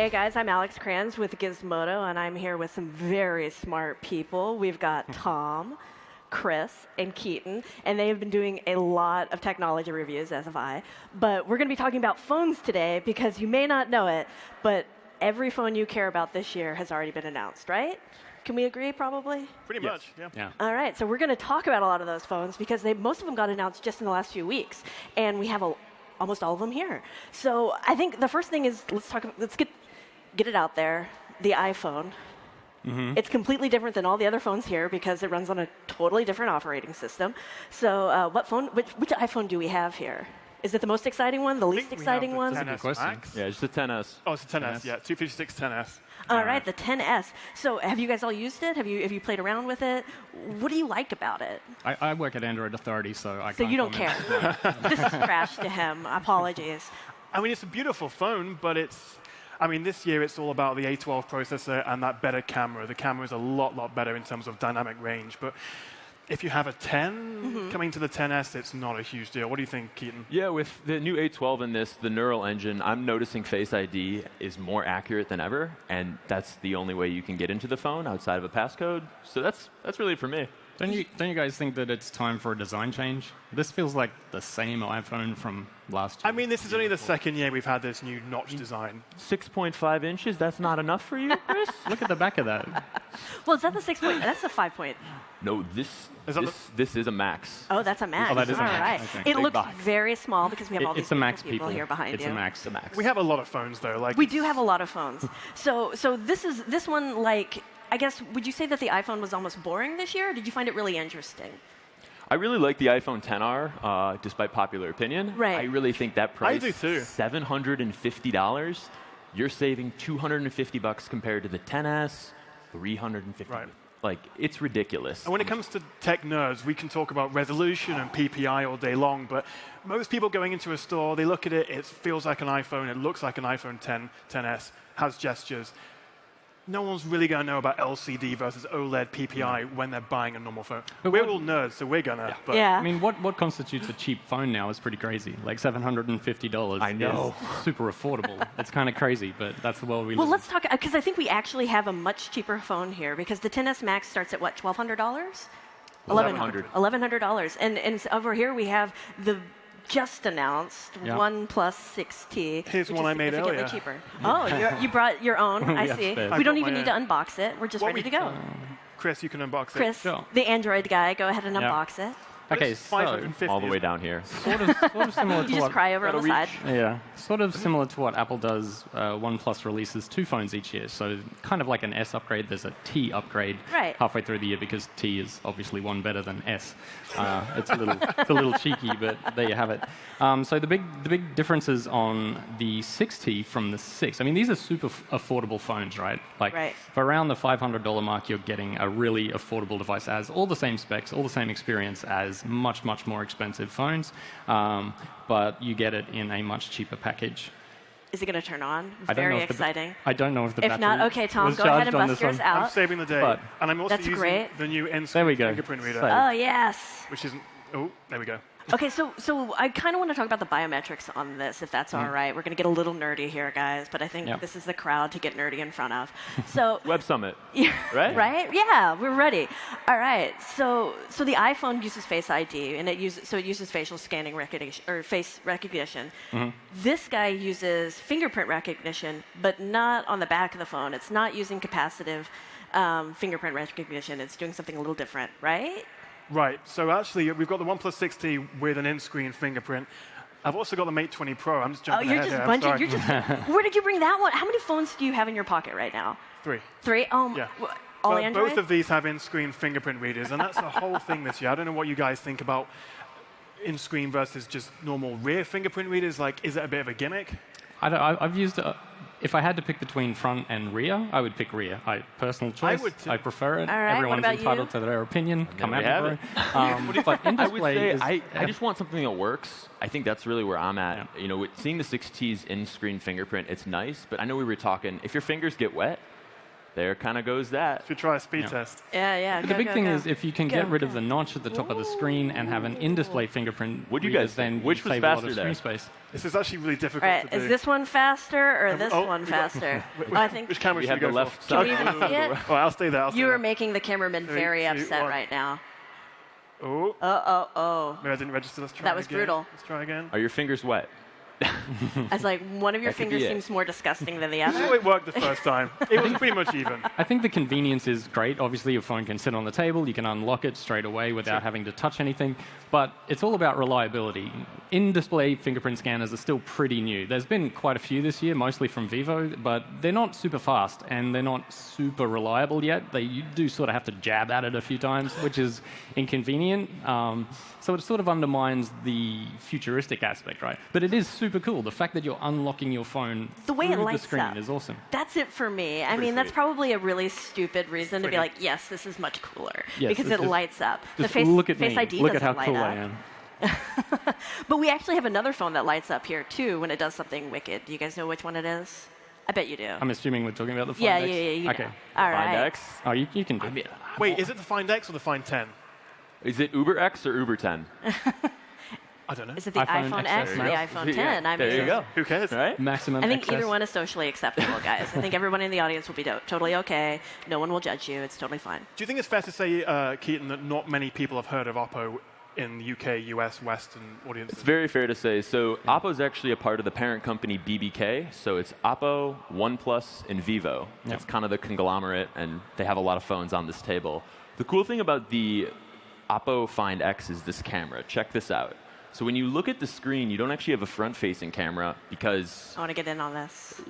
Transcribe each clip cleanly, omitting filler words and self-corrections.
Hey guys, I'm Alex Cranz with Gizmodo, and I'm here with some very smart people. We've got Tom, Kris, and Keaton, and they have been doing a lot of technology reviews, as have I. But we're going to be talking about phones today because you may not know it, but every phone you care about this year has already been announced, right? Can we agree, probably? Pretty much, yeah. All right, so we're going to talk about a lot of those phones because most of them got announced just in the last few weeks, and we have almost all of them here. So I think the first thing is let's get it out there. The iPhone. Mm-hmm. It's completely different than all the other phones here because it runs on a totally different operating system. So which iPhone do we have here? Is it the most exciting one, the least exciting one? That's a good question. Yeah, it's the XS. Oh, it's the XS, yeah. 256 XS. All right, the XS. So have you guys all used it? Have you played around with it? What do you like about it? I work at Android Authority, so I can't. So you don't comment. care. This is trash to him. Apologies. I mean, it's a beautiful phone, but this year it's all about the A12 processor and that better camera. The camera is a lot better in terms of dynamic range. But if you have a 10 coming to the XS, it's not a huge deal. What do you think, Keaton? Yeah, with the new A12 in this, the neural engine, I'm noticing Face ID is more accurate than ever, and that's the only way you can get into the phone outside of a passcode. So that's really for me. Don't you guys think that it's time for a design change? This feels like the same iPhone from last year. I mean, this is only the second year we've had this new notch design. 6.5 inches, that's not enough for you, Kris? Look at the back of that. Well, is that the 6 point? That's the 5 point. No, this is a Max. Oh, that's a Max. Oh, that is a All Max. right. Okay. It Big looks box. very small because we have all these It's a Max people here behind it's you. a Max. The Max. We have a lot of phones, though. We do have a lot of phones. So this one, like, I guess, would you say that the iPhone was almost boring this year, or did you find it really interesting? I really like the iPhone XR, despite popular opinion. Right. I really think that price, I do too. $750, you're saving $250 compared to the XS, $350. Right. Like, it's ridiculous. And when it comes to tech nerds, we can talk about resolution and PPI all day long, but most people going into a store, they look at it, it feels like an iPhone, it looks like an iPhone XS, has gestures. No one's really going to know about LCD versus OLED PPI when they're buying a normal phone. But we're all nerds, so we're going to. Yeah. I mean, what constitutes a cheap phone now is pretty crazy. Like $750 I know. is super affordable. It's kind of crazy, but that's the world we live in. Well, let's talk, because I think we actually have a much cheaper phone here, because the XS Max starts at, what, $1,200? $1,100. $1,100. And over here we have the just announced OnePlus 6T. Here's which one is I made significantly earlier. cheaper. Oh, you brought your own. I Yes, see. fair. We don't I even got need my to unbox it. We're just What ready we- to go. Chris, you can unbox it. Chris, Sure. the Android guy, go ahead and Yeah. unbox it. Okay, It's so 550. All the way down here. sort of similar You to just what cry over on the side. Yeah, sort of similar to what Apple does. OnePlus releases 2 phones each year, so kind of like an S upgrade. There's a T upgrade Right. halfway through the year because T is obviously one better than S. It's a little cheeky, but there you have it. So the big differences on the 6T from the 6. I mean, these are super affordable phones, right? Like Right. for around the $500 mark, you're getting a really affordable device. It has all the same specs, all the same experience as much more expensive phones, but you get it in a much cheaper package. Is it going to turn on? I don't know Very if the- exciting. I don't know if the If battery not, okay, Tom, was go ahead charged and on bust this yours one. out. I'm saving the day. But- and I'm also That's using great. the new There we in-screen go. fingerprint reader, So- Oh, yes. which isn't... Oh, there we go. Okay, so I kind of want to talk about the biometrics on this, if that's all right. We're going to get a little nerdy here, guys, but I think Yep. this is the crowd to get nerdy in front of. So, Web Summit, yeah, right? right? Yeah, we're ready. All right. So the iPhone uses Face ID, and it uses facial scanning recognition or face recognition. This guy uses fingerprint recognition, but not on the back of the phone. It's not using capacitive fingerprint recognition. It's doing something a little different, right? Right, so actually, we've got the OnePlus 6T with an in-screen fingerprint. I've also got the Mate 20 Pro. I'm just Oh, jumping you're ahead just here. I'm bunching. sorry. You're just. Where did you bring that one? How many phones do you have in your pocket right now? 3. 3. Oh, Yeah. all But Android. both of these have in-screen fingerprint readers, and that's the whole thing this year. I don't know what you guys think about in-screen versus just normal rear fingerprint readers. Like, is it a bit of a gimmick? I've used. If I had to pick between front and rear, I would pick rear. Personal choice. would too. I prefer it. All right, what Everyone's about entitled you? to their opinion. Come we at have me, it. bro. But in I would display say is, I just want something that works. I think that's really where I'm at. Yeah. You know, seeing the 6T's in-screen fingerprint, it's nice, but I know we were talking, if your fingers get wet, there kind of goes that. Should try a speed test. Yeah. The big thing is if you can get rid of go. the notch at the top of the screen and have an in-display fingerprint, What do you guys then think? Which was save a lot faster of there? screen space. This is actually really difficult All right, to do. is this one faster or this oh, one we got- faster? I think Which camera We should have we the go left for? Can we side. even see it? Oh, I'll stay there. You are making the cameraman 3, very 2, upset 1. right now. Oh, Oh. maybe I didn't register. Let's try That was again. brutal. Let's try again. Are your fingers wet? I was like, one of your That could be fingers it. seems more disgusting than the Oh, other. it worked the first time. It was pretty much even. I think the convenience is great. Obviously, your phone can sit on the table. You can unlock it straight away without having to touch anything. But it's all about reliability. In-display fingerprint scanners are still pretty new. There's been quite a few this year, mostly from Vivo, but they're not super fast and they're not super reliable yet. You do sort of have to jab at it a few times, which is inconvenient. So it sort of undermines the futuristic aspect, right? But it is super cool. The fact that you're unlocking your phone The way it through the lights screen up. is awesome. That's it for me. I mean, that's sweet. probably a really stupid reason to be Pretty. like, yes, this is much cooler. Yes, because it's it just- lights up. The Just face, look at face me. ID Look at doesn't how light cool up. I am. But we actually have another phone that lights up here, too, when it does something wicked. Do you guys know which one it is? I bet you do. I'm assuming we're talking about the Find Yeah, X? you Okay. know. All Find right. X? Oh, you can do I mean, Wait, is it the Find X or the Find 10? is it Uber X or Uber 10? I don't know. Is it the iPhone iPhone XS X or the Max? iPhone 10? I mean, there you go. Who cares? Right? maximum I think access. either one is socially acceptable, guys. I think everyone in the audience will be totally okay. No one will judge you. It's totally fine. Do you think it's fair to say, Keaton, that not many people have heard of Oppo in the UK, US, Western audiences? It's very fair to say. So Oppo is actually a part of the parent company BBK. So it's Oppo, OnePlus, and Vivo. Yep. It's kind of the conglomerate, and they have a lot of phones on this table. The cool thing about the Oppo Find X is this camera. Check this out. So when you look at the screen, you don't actually have a front-facing camera because I want to get in on this.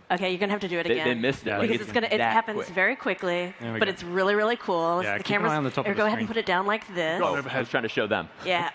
Okay, you're going to have to do it again. they missed it. Like, Because it that happens quick. very quickly, There we but go. it's really, really cool. Yeah, the keep an eye on the top or of go the ahead and screen. put it down like this. Got I was trying to show them. Yeah,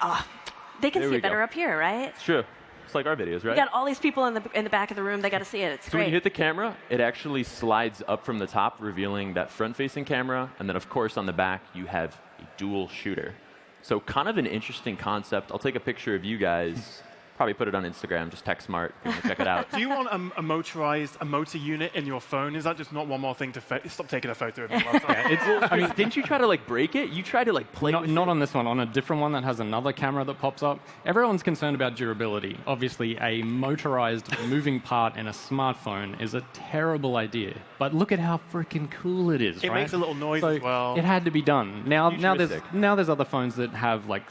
they can There see we it better go. up here, right? It's true. It's like our videos, We right? got all these people in the back of the room. They got to see it. It's So when great. you hit the camera, it actually slides up from the top, revealing that front-facing camera. And then, of course, on the back, you have a dual shooter. So kind of an interesting concept. I'll take a picture of you guys. Probably put it on Instagram. Just text Smart. If you want to check it out. Do you want a motorized, a motor unit in your phone? Is that just not one more thing to stop taking a photo of me? I mean, didn't you try to like break it? You tried to like play with Not it. on this one, on a different one that has another camera that pops up. Everyone's concerned about durability. Obviously, a motorized moving part in a smartphone is a terrible idea. But look at how freaking cool it is, It right? makes a little noise So as well. It had to be done. Now Futuristic. there's other phones that have like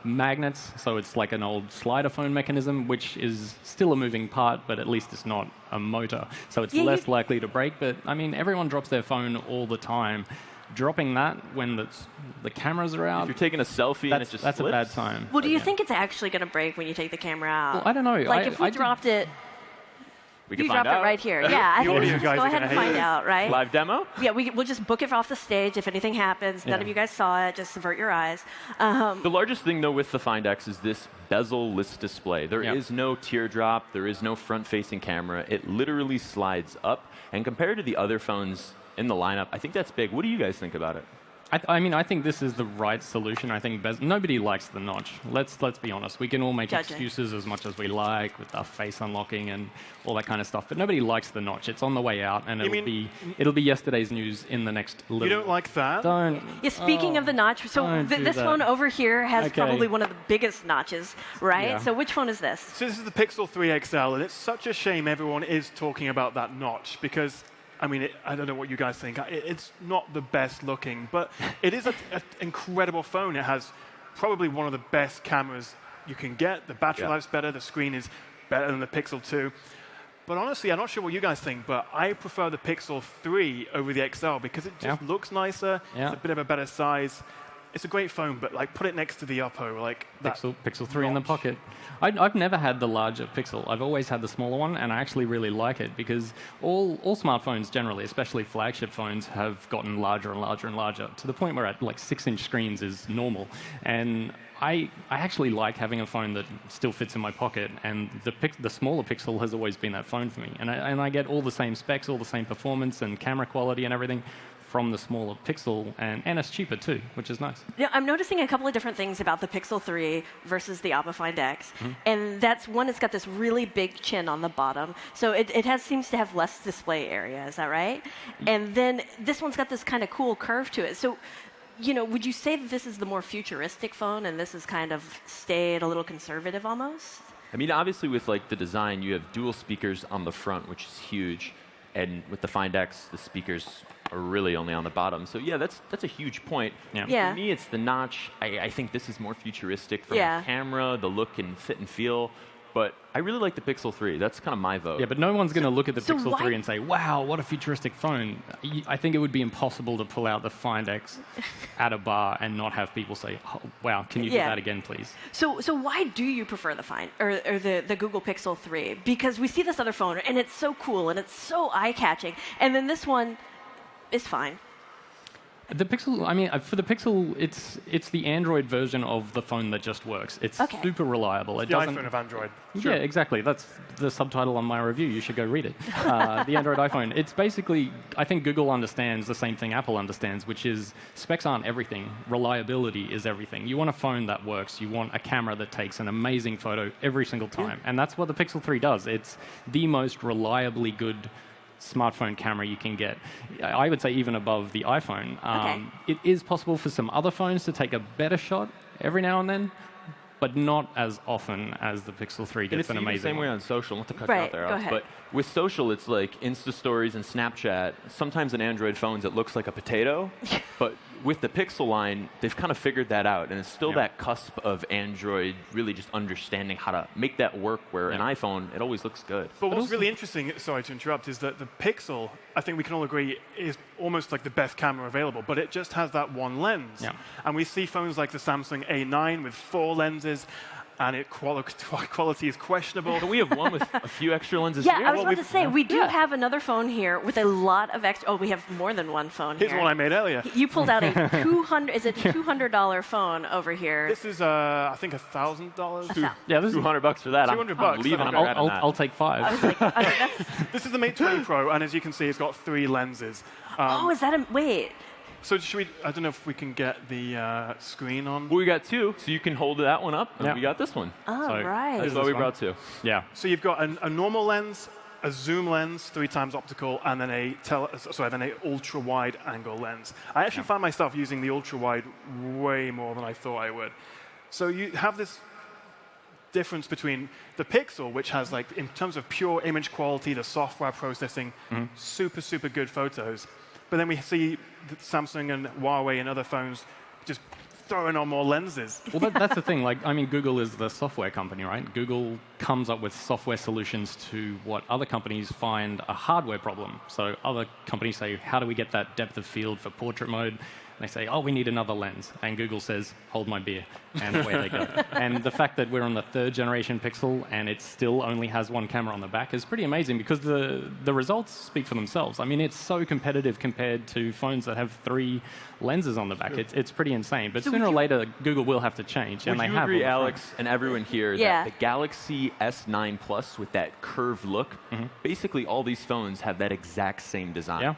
magnets, so it's like an old slider phone mechanism, which is still a moving part, but at least it's not a motor, so it's Yeah, less likely to break. But I mean, everyone drops their phone all the time. Dropping that when the cameras are out, If you're taking a selfie and it that's just a slips, bad time. Well, do you think it's actually going to break when you take the camera out? Well, I don't know. Like if we I did- dropped it, we can you find dropped out. it right here. Yeah, I The think we audio should just guys go are ahead and gonna hate find this. out, right? Live demo? Yeah, we'll just book it off the stage. If anything happens, none Yeah. of you guys saw it. Just avert your eyes. The largest thing, though, with the Find X is this bezel-less display. There Yep. is no teardrop. There is no front-facing camera. It literally slides up. And compared to the other phones in the lineup, I think that's big. What do you guys think about it? I mean, I think this is the right solution. I think nobody likes the notch. Let's be honest. We can all make Judging. excuses as much as we like with our face unlocking and all that kind of stuff, but nobody likes the notch. It's on the way out, and it'll be yesterday's news in the next little. You don't like that? Don't. Yeah, speaking of the notch, so don't do this that. phone over here has Okay. probably one of the biggest notches, right? Yeah. So which phone is this? So this is the Pixel 3 XL, and it's such a shame everyone is talking about that notch because, I mean, I don't know what you guys think. It's not the best looking, but it is an incredible phone. It has probably one of the best cameras you can get. The battery life's better. The screen is better than the Pixel 2. But honestly, I'm not sure what you guys think, but I prefer the Pixel 3 over the XL because it just looks nicer. Yeah. It's a bit of a better size. It's a great phone, but like put it next to the Oppo, like that Pixel 3 in the notch. pocket. I've never had the larger Pixel. I've always had the smaller one, and I actually really like it because all smartphones generally, especially flagship phones, have gotten larger and larger and larger to the point where at like 6-inch screens is normal. And I actually like having a phone that still fits in my pocket, and the smaller Pixel has always been that phone for me. And I get all the same specs, all the same performance and camera quality and everything from the smaller Pixel, and it's cheaper too, which is nice. Yeah, I'm noticing a couple of different things about the Pixel 3 versus the Oppo Find X. And that's one, it's got this really big chin on the bottom. So it seems to have less display area, is that right? And then this one's got this kind of cool curve to it. So, would you say that this is the more futuristic phone and this is kind of stayed a little conservative almost? I mean, obviously with like the design, you have dual speakers on the front, which is huge. And with the Find X, the speakers are really only on the bottom. So yeah, that's a huge point. Yeah. For me, it's the notch. I think this is more futuristic from the camera, the look and fit and feel. But I really like the Pixel 3. That's kind of my vote. Yeah, but no one's going to look at the Pixel 3 and say, wow, what a futuristic phone. I think it would be impossible to pull out the Find X at a bar and not have people say, oh, wow, can you do that again, please? So why do you prefer the Find or the Google Pixel 3? Because we see this other phone and it's so cool and it's so eye-catching, and then this one is fine. The Pixel, I mean, for the Pixel, it's the Android version of the phone that just works. It's super reliable. It The doesn't. iPhone of Android. Yeah, exactly. That's the subtitle on my review. You should go read it. The Android iPhone. It's basically, I think Google understands the same thing Apple understands, which is specs aren't everything. Reliability is everything. You want a phone that works. You want a camera that takes an amazing photo every single time. And that's what the Pixel 3 does. It's the most reliably good smartphone camera you can get. I would say even above the iPhone. It is possible for some other phones to take a better shot every now and then, but not as often as the Pixel 3 gets an amazing the same way on social. Not to cut you out there, Alex, but with social, it's like Insta Stories and Snapchat. Sometimes in Android phones, it looks like a potato, but with the Pixel line, they've kind of figured that out, and it's still that cusp of Android really just understanding how to make that work, where an iPhone, it always looks good. But what's really interesting, sorry to interrupt, is that the Pixel, I think we can all agree, is almost like the best camera available, but it just has that one lens. Yeah. And we see phones like the Samsung A9 with 4 lenses, and quality is questionable. But we have one with a few extra lenses Yeah, here. I was about to say, we do have another phone here with a lot of extra. Oh, we have more than one phone here. Here's one I made earlier. You pulled out a $200 phone over here. This is, I think, $1,000. Yeah, this is $200 for that. $200 I'm leaving. okay. I'll take 5. I was like, okay, that's, This is the Mate 20 Pro, and as you can see, it's got 3 lenses. oh, is that a, wait. So should we, I don't know if we can get the screen on. Well, we got 2, so you can hold that one up, and we got this one. Oh, So, right. That's why we brought 2. Yeah. So you've got a normal lens, a zoom lens, 3 times optical, and then an ultra-wide angle lens. I actually find myself using the ultra-wide way more than I thought I would. So you have this difference between the Pixel, which has, like, in terms of pure image quality, the software processing, super, super good photos. But then we see Samsung and Huawei and other phones just throwing on more lenses. Well, that's the thing. Like, I mean, Google is the software company, right? Google comes up with software solutions to what other companies find a hardware problem. So other companies say, how do we get that depth of field for portrait mode? And they say, oh, we need another lens. And Google says, hold my beer. And away they go. And the fact that we're on the 3rd generation Pixel and it still only has one camera on the back is pretty amazing, because the results speak for themselves. I mean, it's so competitive compared to phones that have 3 lenses on the back. It's pretty insane. But sooner or later, Google will have to change. Would you agree, Alex, and everyone here, Yeah. that the Galaxy S9 Plus with that curved look, basically all these phones have that exact same design. Yeah.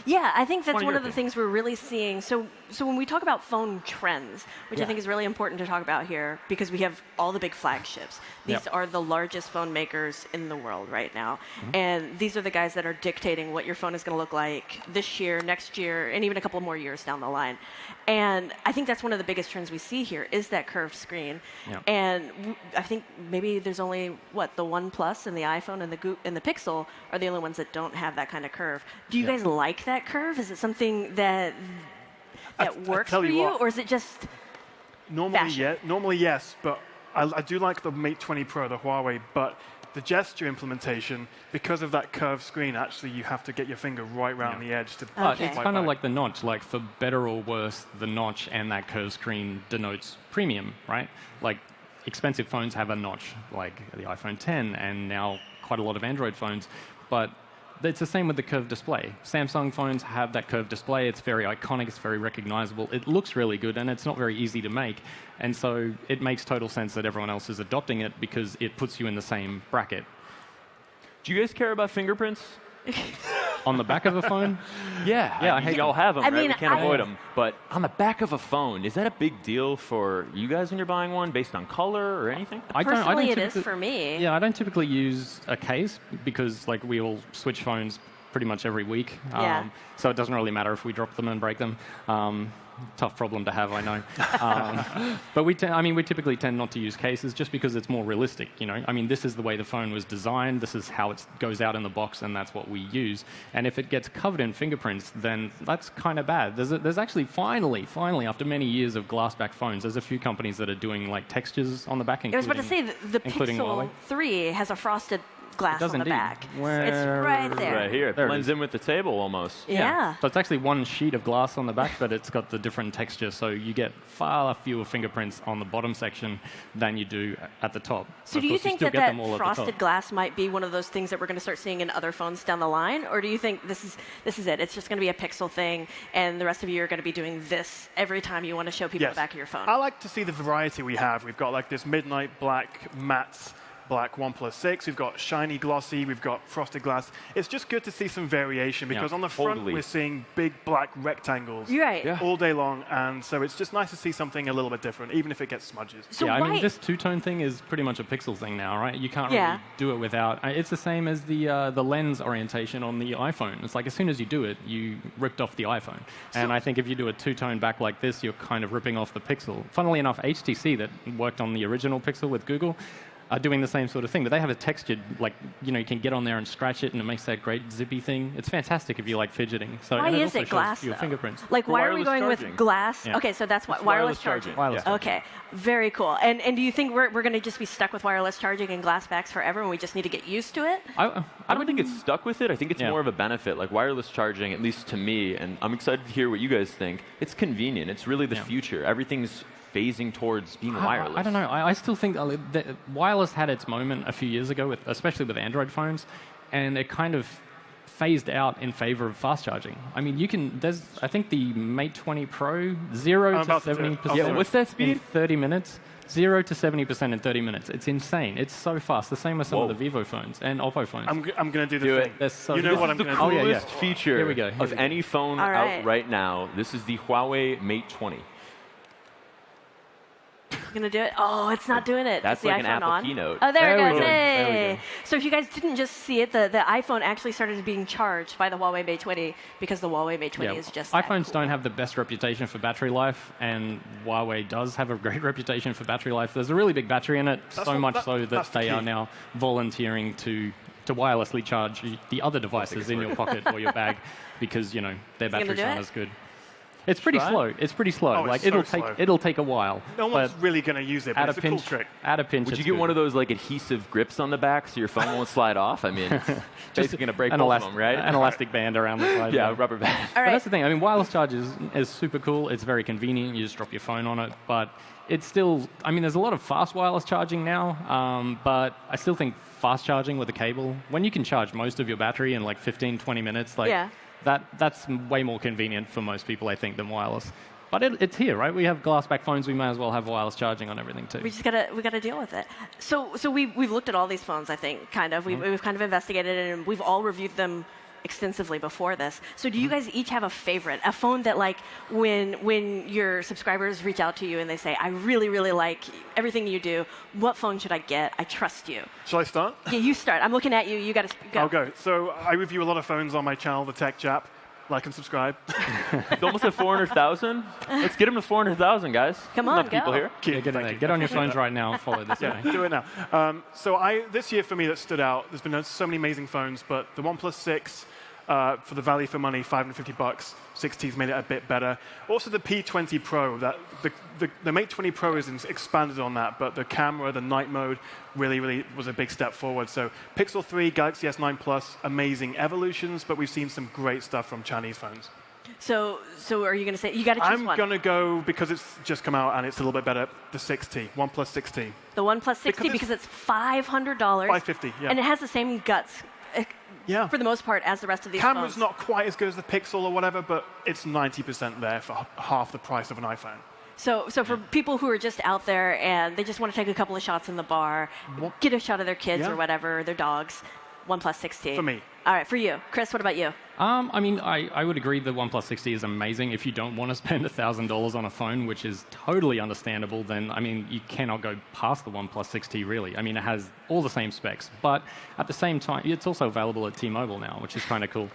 Yeah, I think that's One of one your of the things. things we're really seeing. So when we talk about phone trends, which I think is really important to talk about here, because we have all the big flagships. These are the largest phone makers in the world right now. And these are the guys that are dictating what your phone is going to look like this year, next year, and even a couple more years down the line. And I think that's one of the biggest trends we see here is that curved screen. And I think maybe there's only, the OnePlus and the iPhone and the Pixel are the only ones that don't have that kind of curve. Do you guys like that curve? Is it something that works for you, or is it just Normally, yes, but I do like the Mate 20 Pro, the Huawei, but the gesture implementation, because of that curved screen, actually you have to get your finger right around the edge to It's kind of like the notch. Like, for better or worse, the notch and that curved screen denotes premium, right? Like, expensive phones have a notch, like the iPhone 10, and now quite a lot of Android phones. But it's the same with the curved display. Samsung phones have that curved display. It's very iconic. It's very recognizable. It looks really good, and it's not very easy to make. And so it makes total sense that everyone else is adopting it, because it puts you in the same bracket. Do you guys care about fingerprints? On the back of a phone? Yeah, I hate y'all have them, I right? mean, We can't avoid them. But on the back of a phone, is that a big deal for you guys when you're buying one, based on color or anything? Personally, it is for me. Yeah, I don't typically use a case because like we all switch phones pretty much every week. Yeah. So it doesn't really matter if we drop them and break them. Tough problem to have, I know. But we typically tend not to use cases just because it's more realistic. You know, I mean, this is the way the phone was designed. This is how it goes out in the box, and that's what we use. And if it gets covered in fingerprints, then that's kind of bad. There's actually finally, after many years of glass-back phones, there's a few companies that are doing like textures on the back. I was about to say the including Pixel Huawei. 3 has a frosted glass on the indeed. back. Where- It's right there. Right here. It There it blends is. in with the table almost. Yeah. So it's actually one sheet of glass on the back, but it's got the different texture, so you get far fewer fingerprints on the bottom section than you do at the top. So Of do you course, think still that get that them all at the top. frosted glass might be one of those things that we're going to start seeing in other phones down the line? Or do you think this is it? It's just going to be a Pixel thing, and the rest of you are going to be doing this every time you want to show people Yes. the back of your phone? I like to see the variety we have. We've got like this midnight black matte black OnePlus 6. We've got shiny glossy. We've got frosted glass. It's just good to see some variation because on the front totally. we're seeing big black rectangles You're right. Yeah. all day long, and so it's just nice to see something a little bit different, even if it gets smudges. So yeah, I why? mean, this two-tone thing is pretty much a Pixel thing now, right? You can't Yeah. really do it without. It's the same as the lens orientation on the iPhone. It's like as soon as you do it, you ripped off the iPhone. And I think if you do a two-tone back like this, you're kind of ripping off the Pixel. Funnily enough, HTC that worked on the original Pixel with Google are doing the same sort of thing, but they have a textured, like, you know, you can get on there and scratch it, and it makes that great zippy thing. It's fantastic if you like fidgeting. So, Why and is also it shows glass, your though? fingerprints. Like, For why are we wireless going charging. with glass? Yeah. Okay, so that's why It's wireless wireless charging. Wireless charging. Okay, very cool. And do you think we're going to just be stuck with wireless charging and glass backs forever, and we just need to get used to it? I don't think it's stuck with it. I think it's Yeah. more of a benefit. Like wireless charging, at least to me, and I'm excited to hear what you guys think. It's convenient. It's really the Yeah. future. Everything's phasing towards being wireless. I don't know. I still think that wireless had its moment a few years ago, especially with Android phones, and it kind of phased out in favor of fast charging. I mean, I think the Mate 20 Pro, 0 I'm to about to do it. 70%. Yeah, what's that In speed? 30 minutes. 0 to 70% in 30 minutes. It's insane. It's so fast. The same as some of the Vivo phones and Oppo phones. I'm going to do the Do it. thing. They're so You know good. what This I'm is going the to do? Oh, yeah, coolest yeah. feature Here we go, here of we go. any phone All right. out right now. This is the Huawei Mate 20. Going to do it? Oh, it's not doing it. That's Is the like an iPhone Apple on? keynote. Oh, there, There it we goes. go. There we Hey. go. So if you guys didn't just see it, the iPhone actually started being charged by the Huawei Mate 20 because the Huawei Mate 20 is just that iPhones cool. don't have the best reputation for battery life, and Huawei does have a great reputation for battery life. There's a really big battery in it, that's that the they are key. now volunteering to wirelessly charge the other devices in your pocket or your bag because their gonna batteries do aren't it? as good. It's pretty Try it. slow. It's pretty slow. Oh, it's like so it'll slow. take a while. No one's but really going to use it, but at a it's a cool pinch, trick. at a pinch, Would you it's get good. one of those like adhesive grips on the back so your phone won't slide off? I mean, it's basically going to break an both elastic, of them, right? An elastic band around the side. yeah, rubber band. All But right. that's the thing. I mean, wireless charge is super cool. It's very convenient. You just drop your phone on it. But it's still, I mean, there's a lot of fast wireless charging now. But I still think fast charging with a cable, when you can charge most of your battery in like 15, 20 minutes, like Yeah. that's way more convenient for most people, I think, than wireless. But it's here, right? We have glass-back phones. We may as well have wireless charging on everything too. We gotta deal with it. So we've looked at all these phones. I think kind of we've kind of investigated it, and we've all reviewed them extensively before this. So do you guys each have a favorite, a phone that like when your subscribers reach out to you and they say, I really really like everything you do. What phone should I get? I trust you. Shall I start? Yeah, you start. I'm looking at you. You gotta go. I'll go. So I review a lot of phones on my channel, The Tech Jap. Like and subscribe. It's almost at 400,000. Let's get him to 400,000, guys. Come on, Enough people go. here. Yeah, get in there. Get on your phones right now and follow this. Yeah, do it now. So this year for me that stood out, there's been so many amazing phones, but the OnePlus 6, for the value for money, $550, 6T's made it a bit better. Also the P20 Pro, the Mate 20 Pro is expanded on that, but the camera, the night mode, really was a big step forward. So Pixel 3, Galaxy S9 Plus, amazing evolutions, but we've seen some great stuff from Chinese phones. So are you gonna say you gotta choose I'm one? going to go, because it's just come out and it's a little bit better, the 6T, OnePlus 6T. The OnePlus 60 because it's $500. $550, yeah. And it has the same guts. Yeah. For the most part, as the rest of these Camera's phones. not quite as good as the Pixel or whatever, but it's 90% there for half the price of an iPhone. So for people who are just out there and they just want to take a couple of shots in the bar, get a shot of their kids Yeah. or whatever, their dogs, OnePlus 6T. For me. All right, for you. Kris, what about you? I mean, I would agree the OnePlus 6T is amazing. If you don't want to spend $1,000 on a phone, which is totally understandable, then, I mean, you cannot go past the OnePlus 6T, really. I mean, it has all the same specs. But at the same time, it's also available at T-Mobile now, which is kind of cool.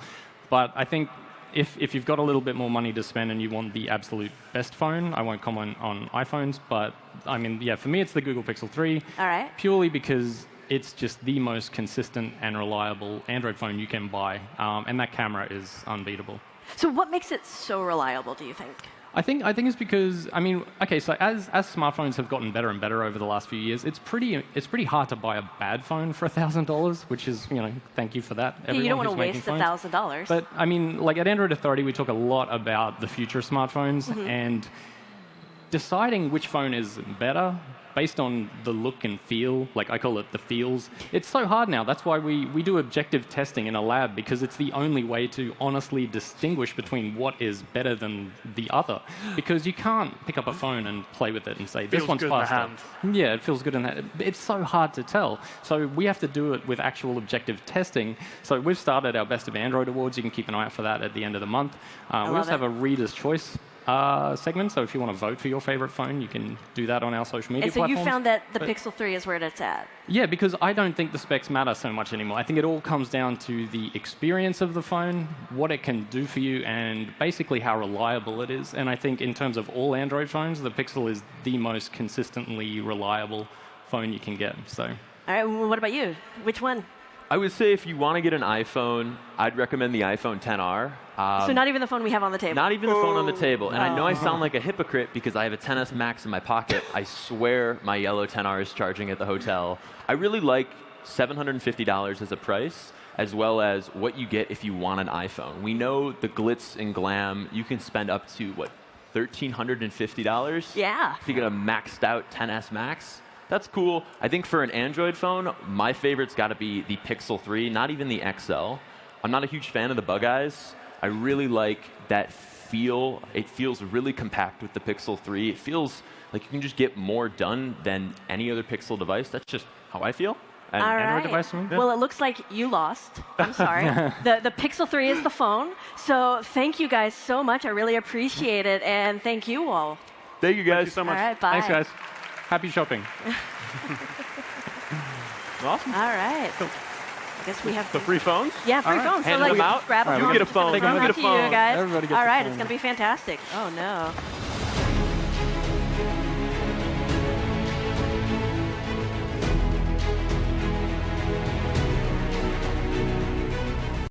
But I think if you've got a little bit more money to spend and you want the absolute best phone, I won't comment on iPhones, but, I mean, yeah, for me, it's the Google Pixel 3. All right. Purely because it's just the most consistent and reliable Android phone you can buy, and that camera is unbeatable. So what makes it so reliable, do you think? I think it's because, I mean, okay, so as smartphones have gotten better and better over the last few years, it's pretty hard to buy a bad phone for $1,000, which is, you know, thank you for that. Yeah, you don't want to waste $1,000. But I mean, like at Android Authority, we talk a lot about the future of smartphones and deciding which phone is better based on the look and feel, like I call it the feels. It's so hard now. That's why we do objective testing in a lab, because it's the only way to honestly distinguish between what is better than the other. Because you can't pick up a phone and play with it and say, this one's faster. Yeah, it feels good in the hand. It's so hard to tell. So we have to do it with actual objective testing. So we've started our Best of Android Awards. You can keep an eye out for that at the end of the month. We also have a Reader's Choice segment, so if you want to vote for your favorite phone, you can do that on our social media platforms. And so you found that the Pixel 3 is where it's at? Yeah, because I don't think the specs matter so much anymore. I think it all comes down to the experience of the phone, what it can do for you, and basically how reliable it is. And I think in terms of all Android phones, the Pixel is the most consistently reliable phone you can get. So. All right, what about you? Which one? I would say if you want to get an iPhone, I'd recommend the iPhone XR. So not even the phone we have on the table? Not even the phone on the table. And I know I sound like a hypocrite because I have a XS Max in my pocket. I swear my yellow XR is charging at the hotel. I really like $750 as a price, as well as what you get if you want an iPhone. We know the glitz and glam, you can spend up to, what, $1,350? Yeah. To get a maxed out XS Max. That's cool. I think for an Android phone, my favorite's got to be the Pixel 3, not even the XL. I'm not a huge fan of the bug eyes. I really like that feel. It feels really compact with the Pixel 3. It feels like you can just get more done than any other Pixel device. That's just how I feel. All right. Android device? Well, it looks like you lost. I'm sorry. The Pixel 3 is the phone. So thank you guys so much. I really appreciate it. And thank you all. Thank you guys so much. All right, bye. Thanks, guys. Happy shopping. Awesome. All right. Cool. I guess we have The free phones? Yeah, free phones. Hand so them out. Grab a You phone. get a phone. Just gonna You throw get them a out to you phone. guys. Everybody gets All a right, phone. it's going to be fantastic. Oh, no.